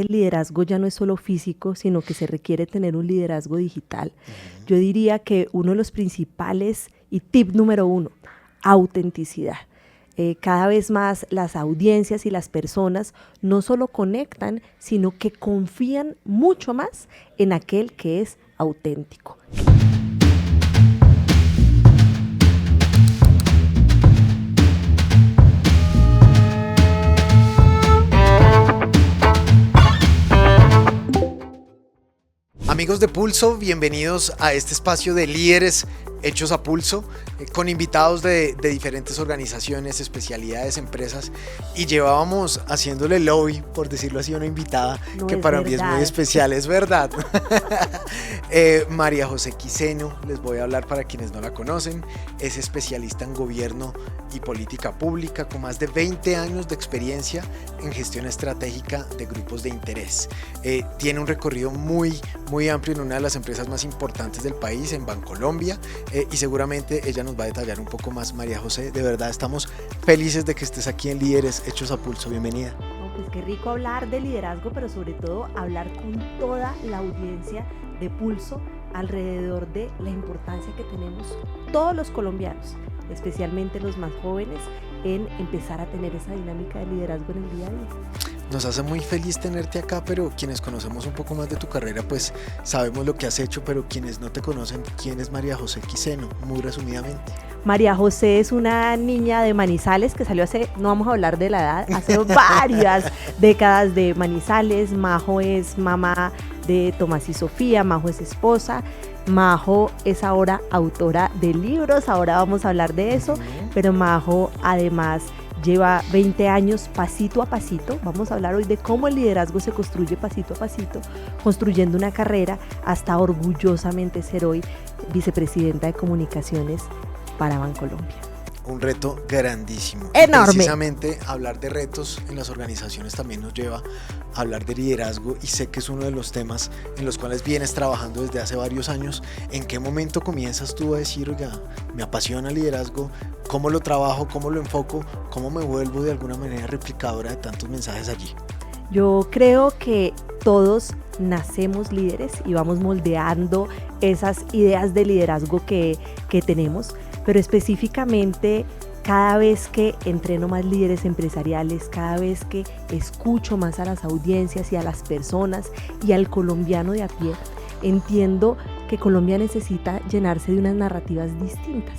El liderazgo ya no es solo físico, sino que se requiere tener un liderazgo digital. Yo diría que uno de los principales y tip número uno, autenticidad. Cada vez más las audiencias y las personas no solo conectan, sino que confían mucho más en aquel que es auténtico. Amigos de Pulso, bienvenidos a este espacio de líderes hechos a pulso, con invitados de diferentes organizaciones, especialidades, empresas, y llevábamos haciéndole lobby, por decirlo así, a una invitada que para mí es muy especial, es verdad. María José Quiseno, les voy a hablar para quienes no la conocen, es especialista en gobierno y política pública, con más de 20 años de experiencia en gestión estratégica de grupos de interés. Tiene un recorrido muy amplio en una de las empresas más importantes del país, en Bancolombia, y seguramente ella nos va a detallar un poco más. María José, de verdad estamos felices de que estés aquí en Líderes Hechos a Pulso. Bienvenida. Pues qué rico hablar de liderazgo, pero sobre todo hablar con toda la audiencia de Pulso alrededor de la importancia que tenemos todos los colombianos, especialmente los más jóvenes, en empezar a tener esa dinámica de liderazgo en el día a día. Nos hace muy feliz tenerte acá, pero quienes conocemos un poco más de tu carrera, pues sabemos lo que has hecho, pero quienes no te conocen, ¿quién es María José Quiseno? Muy resumidamente. María José es una niña de Manizales que salió hace, no vamos a hablar de la edad, hace varias décadas de Manizales. Majo es mamá de Tomás y Sofía, Majo es esposa. Majo es ahora autora de libros, ahora vamos a hablar de eso, pero Majo además lleva 20 años pasito a pasito. Vamos a hablar hoy de cómo el liderazgo se construye pasito a pasito, construyendo una carrera hasta orgullosamente ser hoy vicepresidenta de comunicaciones para Bancolombia. Un reto grandísimo. Enorme. Precisamente hablar de retos en las organizaciones también nos lleva a hablar de liderazgo, y sé que es uno de los temas en los cuales vienes trabajando desde hace varios años. ¿En qué momento comienzas tú a decir, oiga, me apasiona el liderazgo? ¿Cómo lo trabajo? ¿Cómo lo enfoco? ¿Cómo me vuelvo de alguna manera replicadora de tantos mensajes allí? Yo creo que todos nacemos líderes y vamos moldeando esas ideas de liderazgo que tenemos, pero específicamente cada vez que entreno más líderes empresariales, cada vez que escucho más a las audiencias y a las personas y al colombiano de a pie, entiendo que Colombia necesita llenarse de unas narrativas distintas,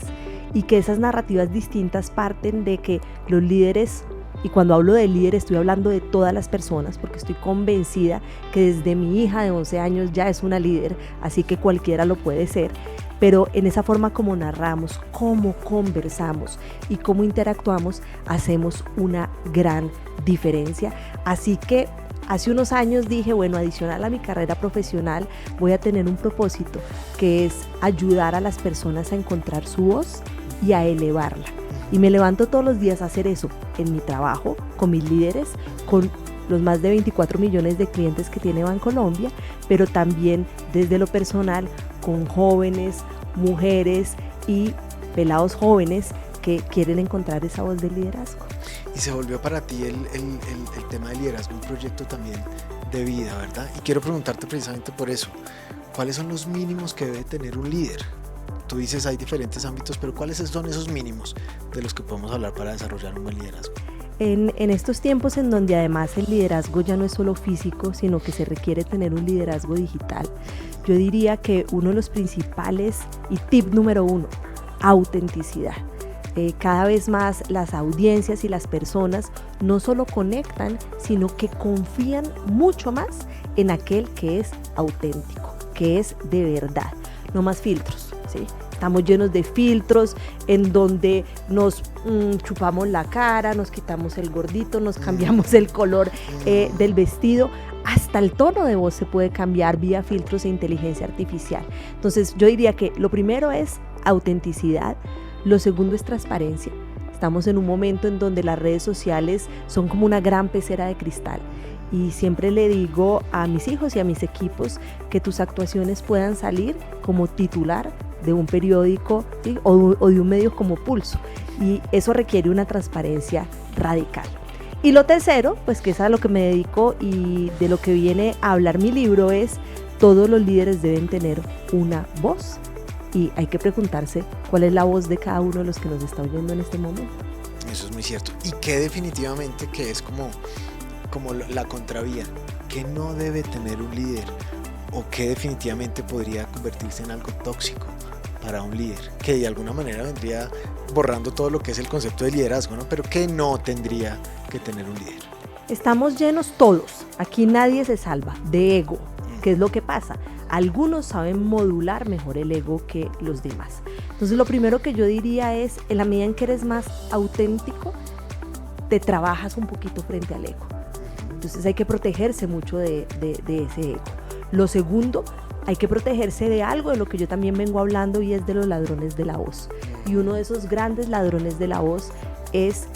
y que esas narrativas distintas parten de que los líderes, y cuando hablo de líder estoy hablando de todas las personas, porque estoy convencida que desde mi hija de 11 años ya es una líder, así que cualquiera lo puede ser, pero en esa forma como narramos, cómo conversamos y cómo interactuamos, hacemos una gran diferencia. Así que hace unos años dije, bueno, adicional a mi carrera profesional, voy a tener un propósito, que es ayudar a las personas a encontrar su voz y a elevarla. Y me levanto todos los días a hacer eso en mi trabajo, con mis líderes, con los más de 24 millones de clientes que tiene Bancolombia, pero también desde lo personal con jóvenes, mujeres y pelados jóvenes que quieren encontrar esa voz del liderazgo. Y se volvió para ti el tema del liderazgo un proyecto también de vida, ¿verdad? Y quiero preguntarte precisamente por eso, ¿cuáles son los mínimos que debe tener un líder? Tú dices hay diferentes ámbitos, pero ¿cuáles son esos mínimos de los que podemos hablar para desarrollar un buen liderazgo? En estos tiempos en donde además el liderazgo ya no es solo físico, sino que se requiere tener un liderazgo digital, yo diría que uno de los principales y tip número uno, autenticidad. Cada vez más las audiencias y las personas no solo conectan, sino que confían mucho más en aquel que es auténtico, que es de verdad, no más filtros, ¿sí? Estamos llenos de filtros en donde nos chupamos la cara, nos quitamos el gordito, nos cambiamos el color del vestido, hasta el tono de voz se puede cambiar vía filtros e inteligencia artificial. Entonces yo diría que lo primero es autenticidad, lo segundo es transparencia. Estamos en un momento en donde las redes sociales son como una gran pecera de cristal. Y siempre le digo a mis hijos y a mis equipos que tus actuaciones puedan salir como titular de un periódico, ¿sí? o de un medio como Pulso, y eso requiere una transparencia radical. Y lo tercero, pues que es a lo que me dedico y de lo que viene a hablar mi libro, es todos los líderes deben tener una voz y hay que preguntarse cuál es la voz de cada uno de los que nos está oyendo en este momento. Eso es muy cierto. Y que definitivamente que es como la contravía, que no debe tener un líder o que definitivamente podría convertirse en algo tóxico para un líder, que de alguna manera vendría borrando todo lo que es el concepto de liderazgo, ¿no? Pero que no tendría que tener un líder. Estamos llenos todos, aquí nadie se salva, de ego. ¿Qué es lo que pasa? Algunos saben modular mejor el ego que los demás. Entonces lo primero que yo diría es, en la medida en que eres más auténtico, te trabajas un poquito frente al ego. Entonces hay que protegerse mucho de ese ego. Lo segundo, hay que protegerse de algo de lo que yo también vengo hablando y es de los ladrones de la voz. Y uno de esos grandes ladrones de la voz es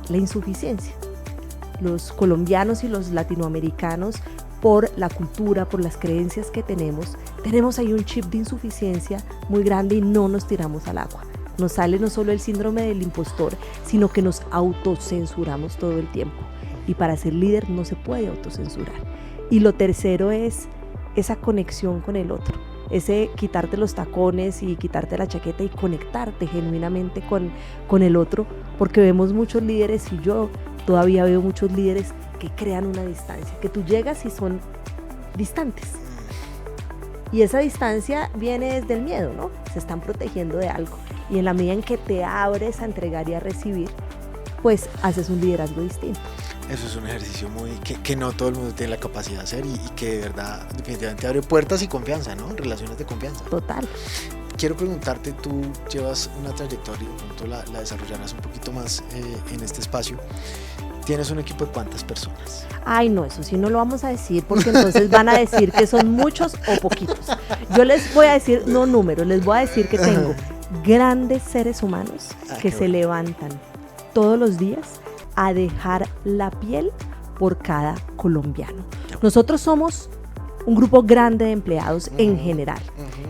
la insuficiencia. Los colombianos y los latinoamericanos, por la cultura, por las creencias que tenemos ahí un chip de insuficiencia muy grande y no nos tiramos al agua. Nos sale no solo el síndrome del impostor, sino que nos autocensuramos todo el tiempo. Y para ser líder no se puede autocensurar. Y lo tercero es esa conexión con el otro, ese quitarte los tacones y quitarte la chaqueta y conectarte genuinamente con el otro, porque vemos muchos líderes y yo todavía veo muchos líderes que crean una distancia, que tú llegas y son distantes. Y esa distancia viene desde el miedo, ¿no? Se están protegiendo de algo. Y en la medida en que te abres a entregar y a recibir, pues haces un liderazgo distinto. Eso es un ejercicio que no todo el mundo tiene la capacidad de hacer y que de verdad definitivamente abre puertas y confianza, ¿no? Relaciones de confianza. Total. Quiero preguntarte, tú llevas una trayectoria y de pronto la desarrollarás un poquito más en este espacio. ¿Tienes un equipo de cuántas personas? Ay, no, eso sí no lo vamos a decir porque entonces van a decir que son muchos o poquitos. Yo les voy a decir, no números, les voy a decir que tengo grandes seres humanos que se levantan todos los días a dejar la piel por cada colombiano. Nosotros somos un grupo grande de empleados en general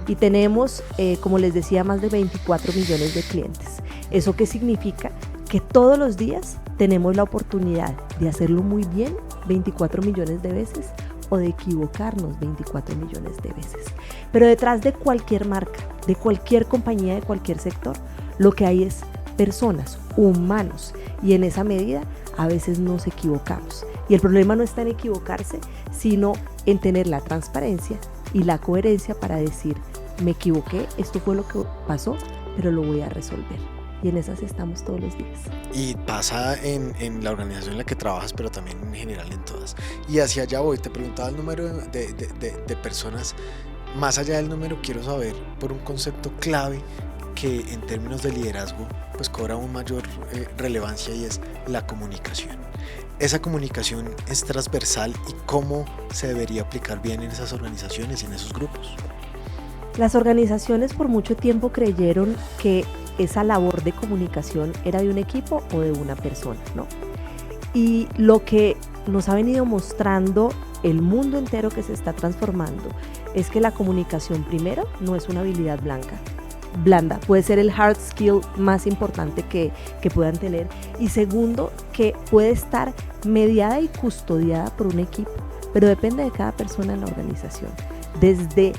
y tenemos, como les decía, más de 24 millones de clientes. ¿Eso qué significa? Que todos los días tenemos la oportunidad de hacerlo muy bien 24 millones de veces o de equivocarnos 24 millones de veces. Pero detrás de cualquier marca, de cualquier compañía, de cualquier sector, lo que hay es personas, humanos, y en esa medida a veces nos equivocamos. Y el problema no está en equivocarse, sino en tener la transparencia y la coherencia para decir, me equivoqué, esto fue lo que pasó, pero lo voy a resolver. Y en esas estamos todos los días. Y pasa en la organización en la que trabajas, pero también en general en todas. Y hacia allá voy, te preguntaba el número de personas. Más allá del número, quiero saber por un concepto clave que en términos de liderazgo pues cobra aún mayor relevancia y es la comunicación. Esa comunicación es transversal y cómo se debería aplicar bien en esas organizaciones y en esos grupos. Las organizaciones por mucho tiempo creyeron que esa labor de comunicación era de un equipo o de una persona, ¿no? Y lo que nos ha venido mostrando el mundo entero que se está transformando es que la comunicación, primero, no es una habilidad blanda, puede ser el hard skill más importante que puedan tener, y segundo, que puede estar mediada y custodiada por un equipo, pero depende de cada persona en la organización, desde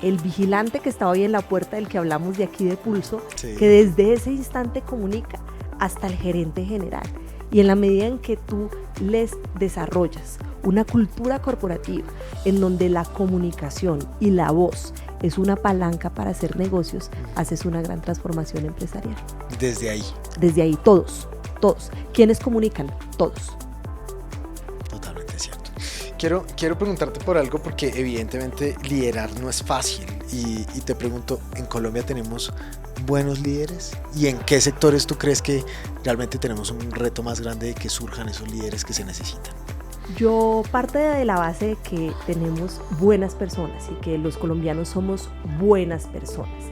el vigilante que está hoy en la puerta del que hablamos de aquí de Pulso, sí, que desde ese instante comunica, hasta el gerente general. Y en la medida en que tú les desarrollas una cultura corporativa en donde la comunicación y la voz es una palanca para hacer negocios, haces una gran transformación empresarial. Desde ahí. Desde ahí, todos. ¿Quiénes comunican? Todos. Totalmente cierto. Quiero preguntarte por algo porque evidentemente liderar no es fácil y te pregunto, ¿en Colombia tenemos buenos líderes? ¿Y en qué sectores tú crees que realmente tenemos un reto más grande de que surjan esos líderes que se necesitan? Yo parto de la base de que tenemos buenas personas y que los colombianos somos buenas personas.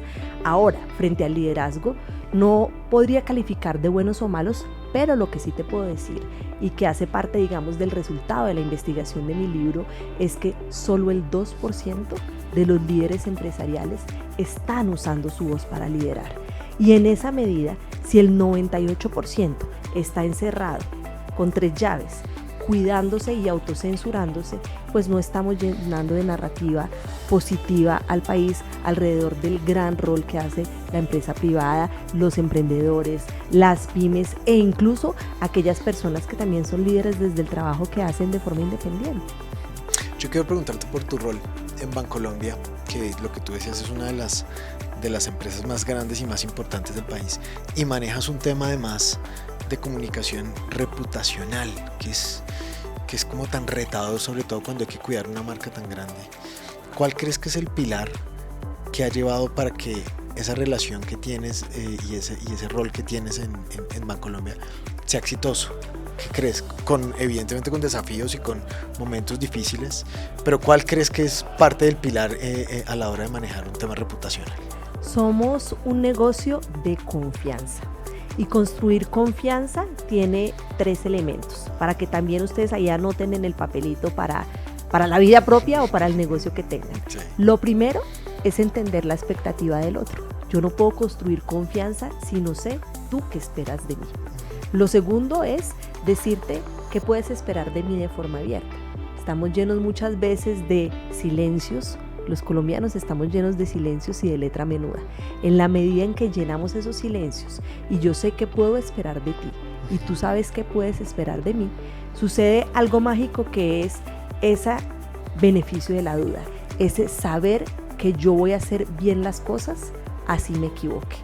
Ahora, frente al liderazgo, no podría calificar de buenos o malos, pero lo que sí te puedo decir y que hace parte, digamos, del resultado de la investigación de mi libro es que solo el 2% de los líderes empresariales están usando su voz para liderar. Y en esa medida, si el 98% está encerrado con 3 llaves, cuidándose y autocensurándose, pues no estamos llenando de narrativa positiva al país alrededor del gran rol que hace la empresa privada, los emprendedores, las pymes e incluso aquellas personas que también son líderes desde el trabajo que hacen de forma independiente. Yo quiero preguntarte por tu rol en Bancolombia, que lo que tú decías es una de las empresas más grandes y más importantes del país, y manejas un tema además de comunicación reputacional, que es como tan retador, sobre todo cuando hay que cuidar una marca tan grande. ¿Cuál crees que es el pilar que ha llevado para que esa relación que tienes y ese rol que tienes en Bancolombia sea exitoso? ¿Qué crees? Evidentemente con desafíos y con momentos difíciles, pero ¿cuál crees que es parte del pilar a la hora de manejar un tema reputacional? Somos un negocio de confianza. Y construir confianza tiene 3 elementos, para que también ustedes ahí anoten en el papelito para la vida propia o para el negocio que tengan. Sí. Lo primero es entender la expectativa del otro. Yo no puedo construir confianza si no sé tú qué esperas de mí. Lo segundo es decirte qué puedes esperar de mí de forma abierta. Estamos llenos muchas veces de silencios. Los colombianos estamos llenos de silencios y de letra menuda. En la medida en que llenamos esos silencios y yo sé qué puedo esperar de ti y tú sabes qué puedes esperar de mí, sucede algo mágico que es ese beneficio de la duda, ese saber que yo voy a hacer bien las cosas, así me equivoque.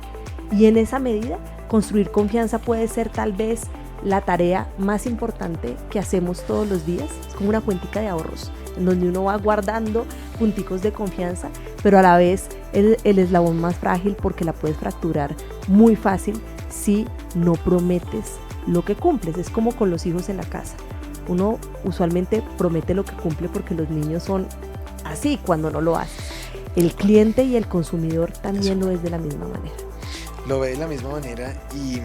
Y en esa medida, construir confianza puede ser tal vez la tarea más importante que hacemos todos los días. Es como una cuentica de ahorros, en donde uno va guardando punticos de confianza, pero a la vez el eslabón más frágil, porque la puedes fracturar muy fácil si no prometes lo que cumples. Es como con los hijos en la casa. Uno usualmente promete lo que cumple porque los niños son así cuando no lo haces. El cliente y el consumidor también lo es de la misma manera. Lo ve de la misma manera y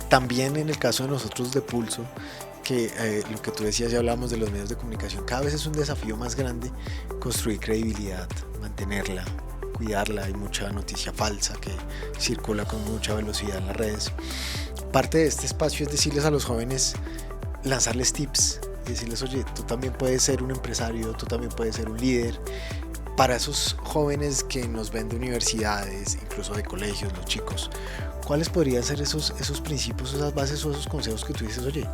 también en el caso de nosotros de Pulso, que lo que tú decías, ya hablamos de los medios de comunicación, cada vez es un desafío más grande construir credibilidad, mantenerla, cuidarla. Hay mucha noticia falsa que circula con mucha velocidad en las redes. Parte de este espacio es decirles a los jóvenes, lanzarles tips y decirles, oye, tú también puedes ser un empresario, tú también puedes ser un líder. Para esos jóvenes que nos ven de universidades, incluso de colegios, los chicos, ¿cuáles podrían ser esos principios, esas bases o esos consejos que tú dices, oye,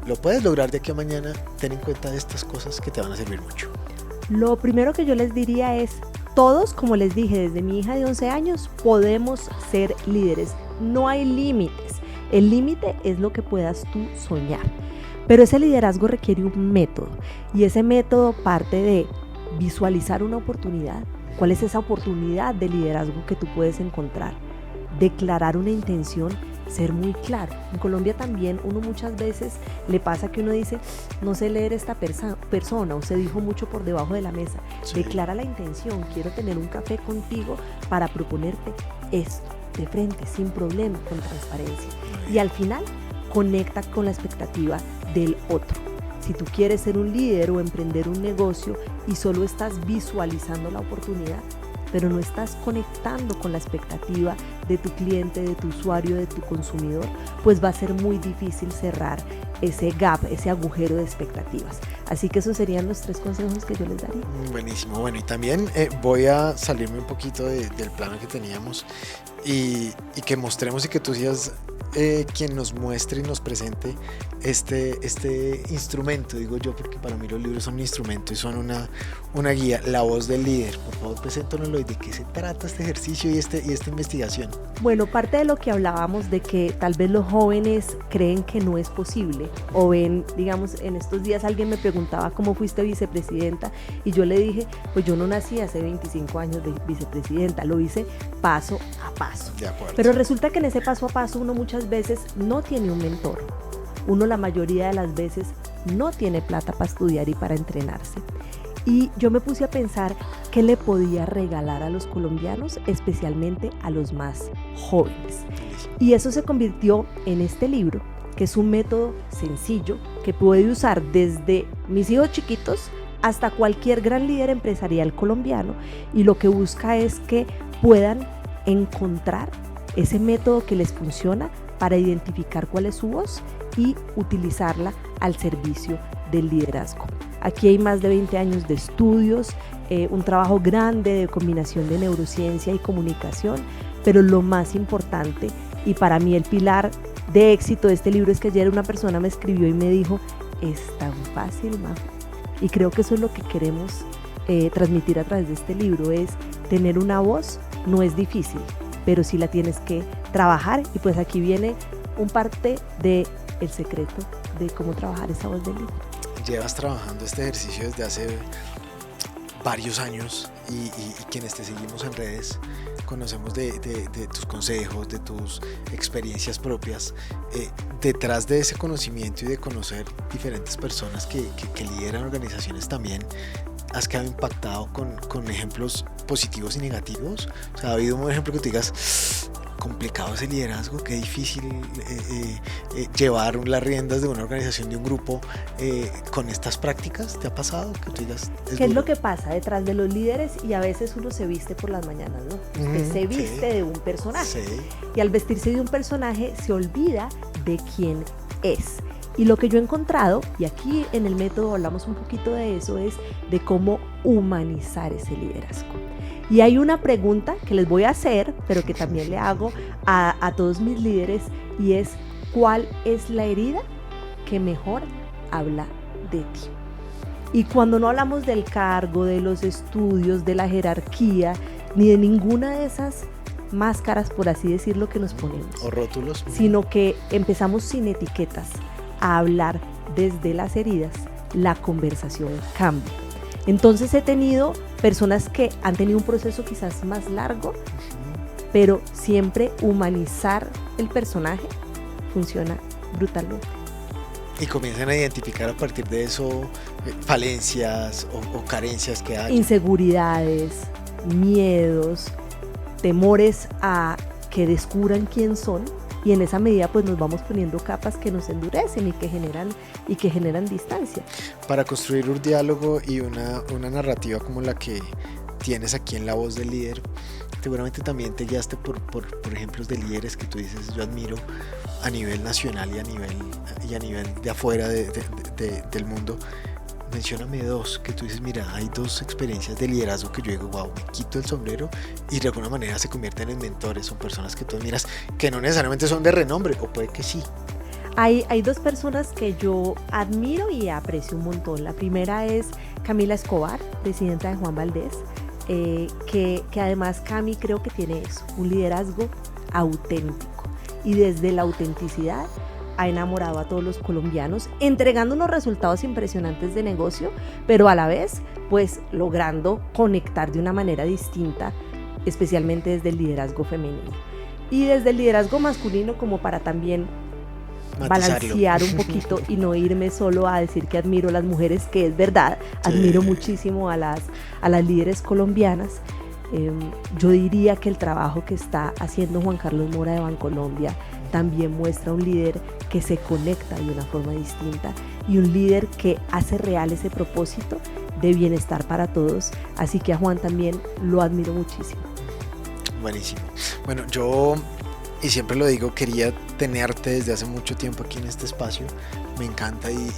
lo puedes lograr de aquí a mañana, ten en cuenta estas cosas que te van a servir mucho? Lo primero que yo les diría es, todos, como les dije, desde mi hija de 11 años, podemos ser líderes. No hay límites. El límite es lo que puedas tú soñar. Pero ese liderazgo requiere un método, y ese método parte de visualizar una oportunidad. ¿Cuál es esa oportunidad de liderazgo que tú puedes encontrar? Declarar una intención, ser muy claro. En Colombia también uno muchas veces le pasa que uno dice, no sé leer esta persona, o se dijo mucho por debajo de la mesa. Sí. Declara la intención, quiero tener un café contigo para proponerte esto de frente, sin problema, con transparencia. Y al final, conecta con la expectativa del otro. Si tú quieres ser un líder o emprender un negocio y solo estás visualizando la oportunidad, pero no estás conectando con la expectativa de tu cliente, de tu usuario, de tu consumidor, pues va a ser muy difícil cerrar ese gap, ese agujero de expectativas. Así que esos serían los 3 consejos que yo les daría. Buenísimo. Bueno, y también voy a salirme un poquito del plano que teníamos y que mostremos y que tú seas quien nos muestre y nos presente este instrumento, digo yo, porque para mí los libros son un instrumento y son una guía, la voz del líder. Por favor, preséntanoslo y de qué se trata este ejercicio y esta investigación. Bueno, parte de lo que hablábamos de que tal vez los jóvenes creen que no es posible, o ven, digamos, en estos días alguien me preguntaba cómo fuiste vicepresidenta y yo le dije, pues yo no nací hace 25 años de vicepresidenta, lo hice paso a paso. De acuerdo. Pero resulta que en ese paso a paso uno muchas veces no tiene un mentor. Uno la mayoría de las veces no tiene plata para estudiar y para entrenarse. Y yo me puse a pensar qué le podía regalar a los colombianos, especialmente a los más jóvenes. Y eso se convirtió en este libro, que es un método sencillo que puede usar desde mis hijos chiquitos hasta cualquier gran líder empresarial colombiano, y lo que busca es que puedan encontrar ese método que les funciona para identificar cuál es su voz y utilizarla al servicio del liderazgo. Aquí hay más de 20 años de estudios, un trabajo grande de combinación de neurociencia y comunicación, pero lo más importante, y para mí el pilar de éxito de este libro, es que ayer una persona me escribió y me dijo: es tan fácil, Majo. Y creo que eso es lo que queremos transmitir a través de este libro, es tener una voz. No es difícil, pero sí la tienes que trabajar, y pues aquí viene un parte del secreto de cómo trabajar esa voz del líder. Llevas trabajando este ejercicio desde hace varios años y quienes te seguimos en redes conocemos de tus consejos, de tus experiencias propias. Detrás de ese conocimiento y de conocer diferentes personas que lideran organizaciones también, ¿has quedado impactado con ejemplos positivos y negativos? O sea, ¿ha habido un ejemplo que te digas: complicado ese liderazgo, qué difícil llevar las riendas de una organización, de un grupo con estas prácticas? ¿Te ha pasado que tú digas? ¿Qué es lo que pasa detrás de los líderes? Y a veces uno se viste por las mañanas, ¿no? Usted se viste de un personaje. Sí. Y al vestirse de un personaje se olvida de quién es. Y lo que yo he encontrado, y aquí en el método hablamos un poquito de eso, es de cómo humanizar ese liderazgo. Y hay una pregunta que les voy a hacer, pero que también le hago a todos mis líderes, y es: ¿cuál es la herida que mejor habla de ti? Y cuando no hablamos del cargo, de los estudios, de la jerarquía, ni de ninguna de esas máscaras, por así decirlo, que nos ponemos, o rótulos, sino que empezamos sin etiquetas a hablar desde las heridas, la conversación cambia. Entonces he tenido personas que han tenido un proceso quizás más largo, pero siempre humanizar el personaje funciona brutalmente. Y comienzan a identificar a partir de eso falencias o carencias que hay. Inseguridades, miedos, temores a que descubran quién son, y en esa medida pues nos vamos poniendo capas que nos endurecen y que generan distancia. Para construir un diálogo y una narrativa como la que tienes aquí en La Voz del Líder, seguramente también te guiaste por ejemplos de líderes que tú dices: yo admiro a nivel nacional y a nivel de afuera del mundo. Mencióname dos que tú dices: mira, hay dos experiencias de liderazgo que yo digo: wow, me quito el sombrero, y de alguna manera se convierten en mentores. Son personas que tú admiras, que no necesariamente son de renombre, o puede que sí. Hay dos personas que yo admiro y aprecio un montón. La primera es Camila Escobar, presidenta de Juan Valdez, que además Cami creo que tiene eso, un liderazgo auténtico, y desde la autenticidad ha enamorado a todos los colombianos, entregando unos resultados impresionantes de negocio, pero a la vez pues logrando conectar de una manera distinta, especialmente desde el liderazgo femenino. Y desde el liderazgo masculino, como para también balancear un poquito y no irme solo a decir que admiro a las mujeres, que es verdad, admiro muchísimo a las líderes colombianas. Yo diría que el trabajo que está haciendo Juan Carlos Mora de Bancolombia también muestra un líder que se conecta de una forma distinta, y un líder que hace real ese propósito de bienestar para todos. Así que a Juan también lo admiro muchísimo. Buenísimo. Bueno, yo, y siempre lo digo, quería tenerte desde hace mucho tiempo aquí en este espacio. Me encanta y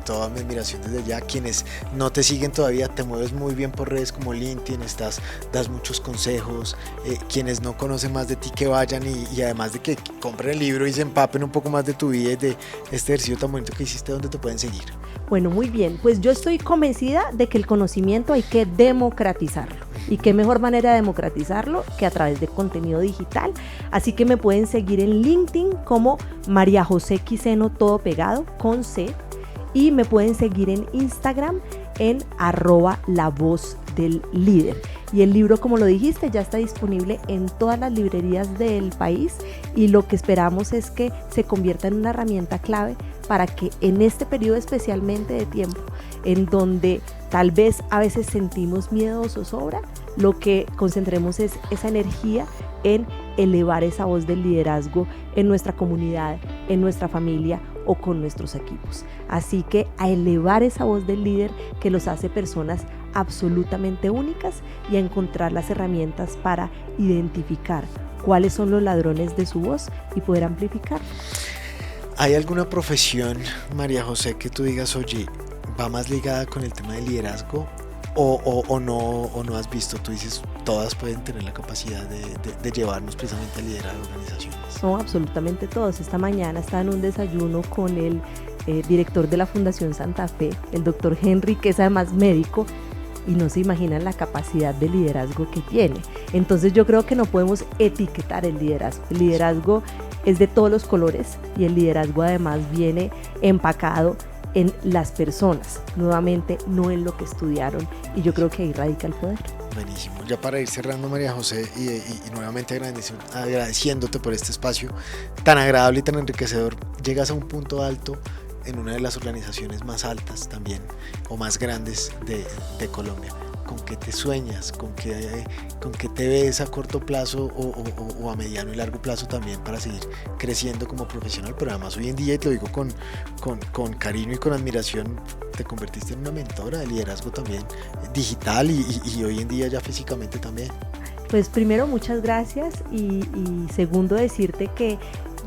toda mi admiración desde allá. Quienes no te siguen todavía, te mueves muy bien por redes como LinkedIn, das muchos consejos. Quienes no conocen más de ti, que vayan y además de que compren el libro y se empapen un poco más de tu vida y de este ejercicio tan bonito que hiciste. ¿Dónde te pueden seguir? Bueno, muy bien, pues yo estoy convencida de que el conocimiento hay que democratizarlo. Y qué mejor manera de democratizarlo que a través de contenido digital. Así que me pueden seguir en LinkedIn como María José Quiseno, todo pegado, con C. Y me pueden seguir en Instagram en @lavozdellider. Y el libro, como lo dijiste, ya está disponible en todas las librerías del país, y lo que esperamos es que se convierta en una herramienta clave para que en este periodo especialmente de tiempo, en donde tal vez a veces sentimos miedo o zozobra, lo que concentremos es esa energía en elevar esa voz del liderazgo en nuestra comunidad, en nuestra familia o con nuestros equipos. Así que a elevar esa voz del líder que los hace personas absolutamente únicas, y a encontrar las herramientas para identificar cuáles son los ladrones de su voz y poder amplificar. ¿Hay alguna profesión, María José, que tú digas, oye, va más ligada con el tema del liderazgo o no has visto? Tú dices, todas pueden tener la capacidad de llevarnos precisamente a liderar organizaciones. No, absolutamente todos. Esta mañana estaba en un desayuno con el director de la Fundación Santa Fe, el doctor Henry, que es además médico, y no se imaginan la capacidad de liderazgo que tiene. Entonces yo creo que no podemos etiquetar el liderazgo. El liderazgo es de todos los colores y el liderazgo además viene empacado en las personas, nuevamente no en lo que estudiaron, y yo creo que ahí radica el poder. Buenísimo. Ya para ir cerrando, María José, y nuevamente agradeciéndote por este espacio tan agradable y tan enriquecedor, llegas a un punto alto en una de las organizaciones más altas también o más grandes de Colombia. ¿Con qué te sueñas? ¿Con qué te ves a corto plazo o a mediano y largo plazo también para seguir creciendo como profesional? Pero además hoy en día, y te lo digo con cariño y con admiración, te convertiste en una mentora de liderazgo también digital y hoy en día ya físicamente también. Pues primero, muchas gracias y segundo, decirte que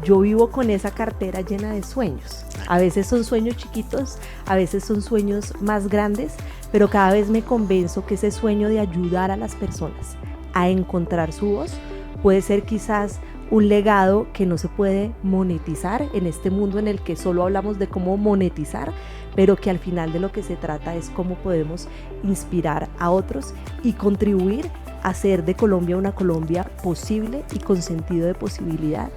yo vivo con esa cartera llena de sueños. A veces son sueños chiquitos, a veces son sueños más grandes, pero cada vez me convenzo que ese sueño de ayudar a las personas a encontrar su voz puede ser quizás un legado que no se puede monetizar en este mundo en el que solo hablamos de cómo monetizar, pero que al final de lo que se trata es cómo podemos inspirar a otros y contribuir a hacer de Colombia una Colombia posible y con sentido de posibilidad.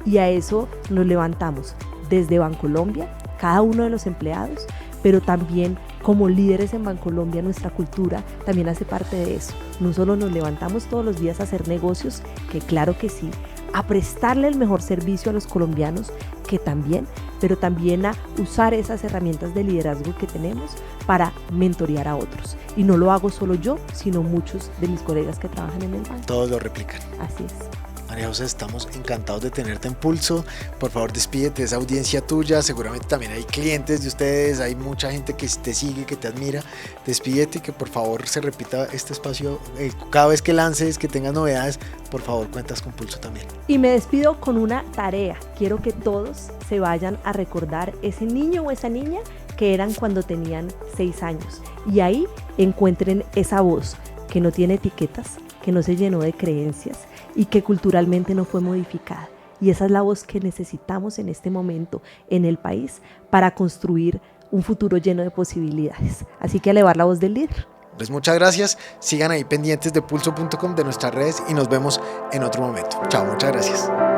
Y a eso nos levantamos desde Bancolombia, cada uno de los empleados, pero también como líderes en Bancolombia, nuestra cultura también hace parte de eso. No solo nos levantamos todos los días a hacer negocios, que claro que sí, a prestarle el mejor servicio a los colombianos, que también, pero también a usar esas herramientas de liderazgo que tenemos para mentorear a otros. Y no lo hago solo yo, sino muchos de mis colegas que trabajan en el banco. Todos lo replican. Así es. María José, estamos encantados de tenerte en Pulso. Por favor, despídete de esa audiencia tuya. Seguramente también hay clientes de ustedes, hay mucha gente que te sigue, que te admira. Despídete y que por favor se repita este espacio. Cada vez que lances, que tengas novedades, por favor, cuentas con Pulso también. Y me despido con una tarea. Quiero que todos se vayan a recordar ese niño o esa niña que eran cuando tenían 6 años. Y ahí encuentren esa voz que no tiene etiquetas, que no se llenó de creencias y que culturalmente no fue modificada. Y esa es la voz que necesitamos en este momento en el país para construir un futuro lleno de posibilidades. Así que a elevar la voz del líder. Pues muchas gracias. Sigan ahí pendientes de pulso.com, de nuestras redes, y nos vemos en otro momento. Chao, muchas gracias.